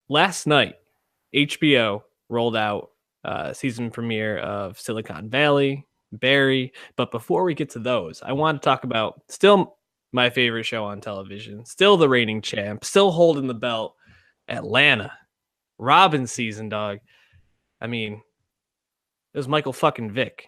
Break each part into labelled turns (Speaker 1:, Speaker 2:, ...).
Speaker 1: last night, HBO rolled out season premiere of Silicon Valley, Barry. But before we get to those, I want to talk about still my favorite show on television, still the reigning champ, still holding the belt, Atlanta. Robin season, dog. I mean, it was Michael fucking Vick.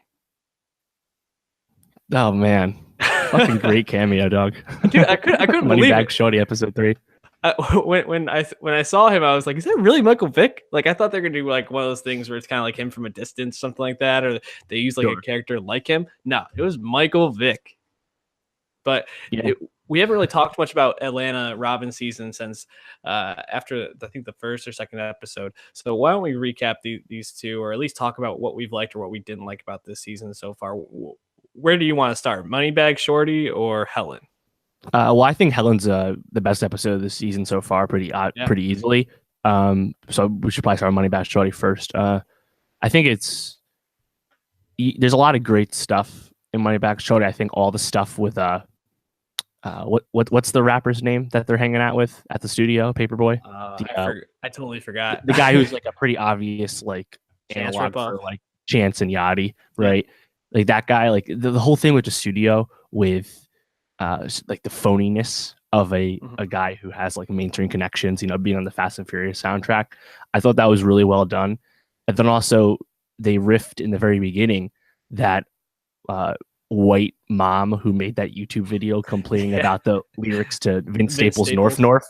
Speaker 2: Oh man, fucking great cameo, dog.
Speaker 1: Dude, I couldn't believe
Speaker 2: Moneybag
Speaker 1: it.
Speaker 2: Shorty episode 3.
Speaker 1: I, when I saw him, I was like, "Is that really Michael Vick?" Like, I thought they're gonna do like one of those things where it's kind of like him from a distance, something like that, or they use like a
Speaker 2: Sure.
Speaker 1: character like him. No, it was Michael Vick. But
Speaker 2: Yeah.
Speaker 1: we haven't really talked much about Atlanta Robin season since after I think the first or second episode. So why don't we recap these two, or at least talk about what we've liked or what we didn't like about this season so far? Where do you want to start? Moneybag Shorty or Helen?
Speaker 2: Well, I think Helen's the best episode of the season so far,
Speaker 1: Yeah.
Speaker 2: pretty easily. So we should probably start Moneybag Shorty first. I think there's a lot of great stuff in Moneybag Shorty. I think all the stuff with what's the rapper's name that they're hanging out with at the studio, Paperboy?
Speaker 1: I totally forgot.
Speaker 2: The guy who's like a pretty obvious like
Speaker 1: Chance
Speaker 2: analog
Speaker 1: ripoff.
Speaker 2: for like Chance and Yachty, right? Yeah. Like that guy, like the whole thing with the studio with like the phoniness of a guy who has like mainstream connections, being on the Fast and Furious soundtrack. I thought that was really well done. And then also they riffed in the very beginning that white mom who made that YouTube video complaining about the lyrics to Vince Staples' North North.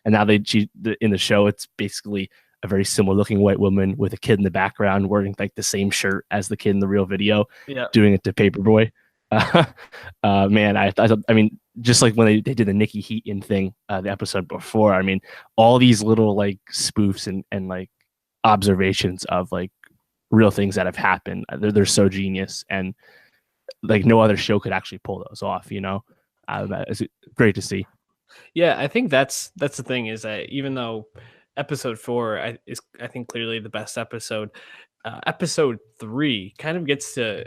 Speaker 2: And now in the show, it's basically a very similar looking white woman with a kid in the background wearing like the same shirt as the kid in the real video, doing it to Paperboy. Man, I mean, just like when they did the Nikki Heaton thing, the episode before, I mean, all these little like spoofs and like observations of like real things that have happened. They're so genius, and like no other show could actually pull those off. It's great to see.
Speaker 1: Yeah, I think that's the thing is that even though episode 4 is I think clearly the best episode, episode 3 kind of gets to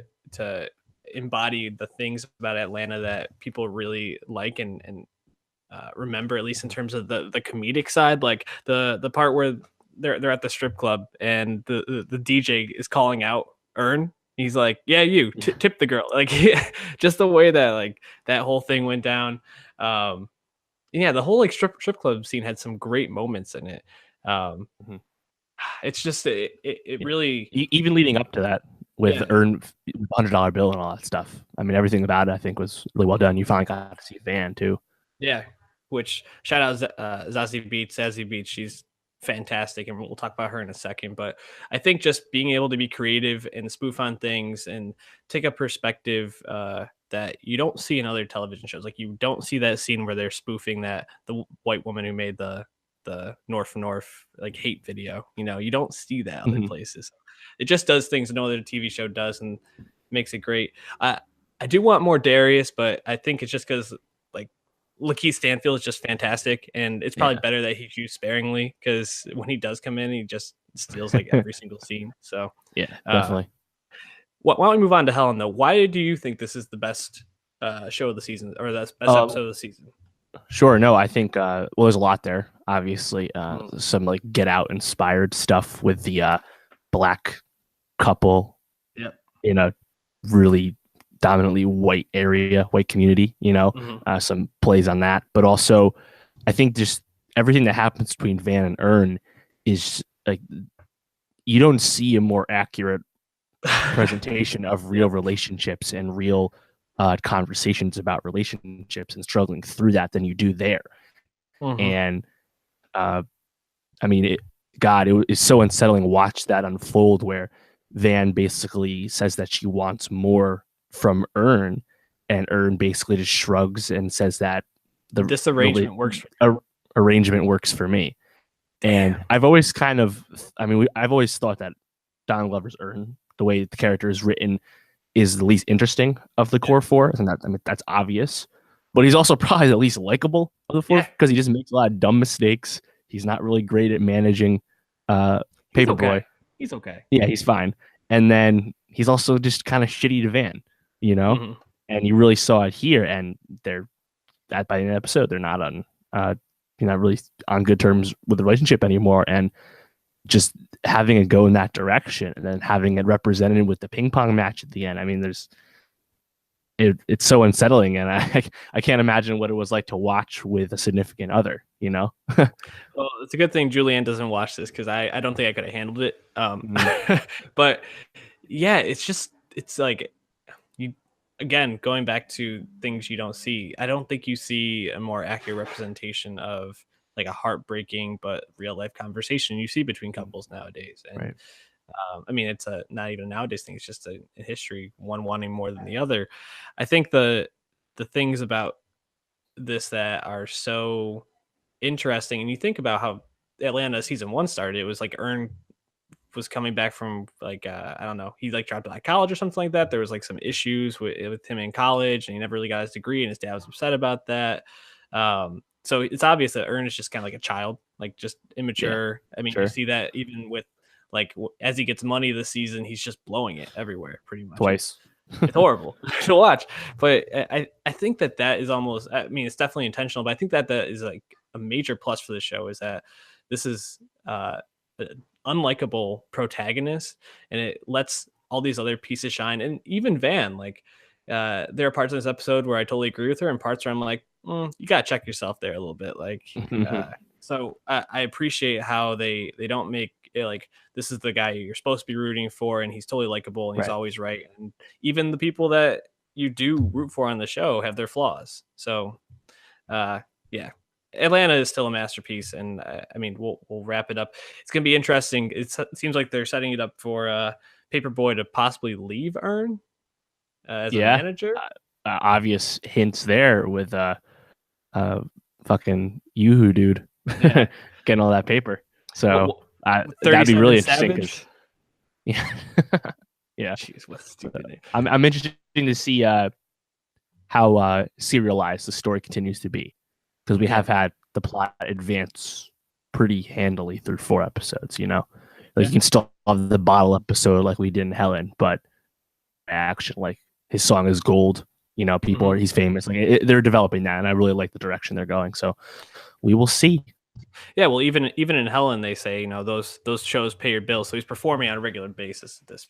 Speaker 1: embody the things about Atlanta that people really like and remember, at least in terms of the comedic side, like the part where they're at the strip club and the DJ is calling out Earn. He's like, "Yeah, you tip the girl." Like, just the way that like that whole thing went down. Yeah, the whole like strip club scene had some great moments in it. It's just it really
Speaker 2: even leading up to that with Earn $100 bill and all that stuff. I mean, everything about it I think was really well done. You finally got to see Van too.
Speaker 1: Yeah, which shout out Zazie Beetz. She's fantastic, and we'll talk about her in a second. But I think just being able to be creative and spoof on things and take a perspective that you don't see in other television shows. Like you don't see that scene where they're spoofing that the white woman who made the North like hate video. You don't see that other places. It just does things no other TV show does and makes it great. I do want more Darius, but I think it's just because like Lakeith Stanfield is just fantastic, and it's probably better that he's used sparingly because when he does come in, he just steals like every single scene. So
Speaker 2: yeah, definitely.
Speaker 1: Why don't we move on to Helen though? Why do you think this is the best show of the season, or the best episode of the season?
Speaker 2: Sure. No, I think well, there's a lot there. Obviously, some like Get Out inspired stuff with the black couple in a really dominantly white area, white community. Some plays on that, but also I think just everything that happens between Van and Earn is like you don't see a more accurate presentation of real relationships and real conversations about relationships and struggling through that than you do there. And I mean, it is so unsettling. Watch that unfold where Van basically says that she wants more from Earn, and Earn basically just shrugs and says that
Speaker 1: this arrangement works.
Speaker 2: Arrangement works for me. And I've always I've always thought that Don Glover's Earn, the way the character is written, is the least interesting of the core four, and that's obvious. But he's also probably the least likable of the four because he just makes a lot of dumb mistakes. He's not really great at managing Paperboy.
Speaker 1: He's okay.
Speaker 2: Yeah, he's fine. And then he's also just kind of shitty to Van, And you really saw it here. And they're by the end of the episode, they're not on you're not really on good terms with the relationship anymore, and just having it go in that direction and then having it represented with the ping pong match at the end. I mean, it's so unsettling, and I can't imagine what it was like to watch with a significant other, you know?
Speaker 1: Well, it's a good thing Julianne doesn't watch this because I don't think I could have handled it.
Speaker 2: Mm.
Speaker 1: But yeah, it's like you again going back to things you don't see. I don't think you see a more accurate representation of like a heartbreaking but real life conversation you see between couples nowadays. And
Speaker 2: Right.
Speaker 1: I mean, it's a not even a nowadays thing. It's just a history, one wanting more than the other. I think the things about this that are so interesting, and you think about how Atlanta season one started. It was like Earn was coming back from like I don't know, he like dropped out of college or something like that. There was like some issues with him in college, and he never really got his degree, and his dad was upset about that. So it's obvious that Earn is just kind of like a child, like just
Speaker 2: Yeah.
Speaker 1: immature. I mean, you
Speaker 2: Sure.
Speaker 1: see that even with like as he gets money this season, he's just blowing it everywhere. Pretty much,
Speaker 2: Twice.
Speaker 1: it's horrible to watch. But I think that is almost. I mean, it's definitely intentional, but I think that is like a major plus for the show is that this is an unlikable protagonist, and it lets all these other pieces shine. And even Van, like, there are parts of this episode where I totally agree with her, and parts where I'm like, you gotta check yourself there a little bit. Like, so I appreciate how they don't make it like this is the guy you're supposed to be rooting for, and he's totally likable and he's
Speaker 2: Right.
Speaker 1: always right. And even the people that you do root for on the show have their flaws. So yeah, Atlanta is still a masterpiece, and I mean we'll wrap it up. It's gonna be interesting. It seems like they're setting it up for Paperboy to possibly leave Earn as a
Speaker 2: Yeah.
Speaker 1: manager.
Speaker 2: Obvious hints there with uh fucking Yoo-hoo dude
Speaker 1: Yeah,
Speaker 2: getting all that paper. So
Speaker 1: what
Speaker 2: that'd be
Speaker 1: 37
Speaker 2: really interesting because
Speaker 1: Savage.
Speaker 2: yeah, yeah.
Speaker 1: Jeez, what a stupid name.
Speaker 2: I'm interested to see how serialized the story continues to be because we
Speaker 1: Yeah,
Speaker 2: have had the plot advance pretty handily through 4 episodes. You know, like
Speaker 1: yeah.
Speaker 2: you can still have the bottle episode like we did in Helen, but action like his song is gold. You know,
Speaker 1: Mhm.
Speaker 2: he's famous. Like they're developing that, and I really like the direction they're going. So we will see.
Speaker 1: Yeah, well, even in Helen, they say those shows pay your bills, so he's performing on a regular basis at this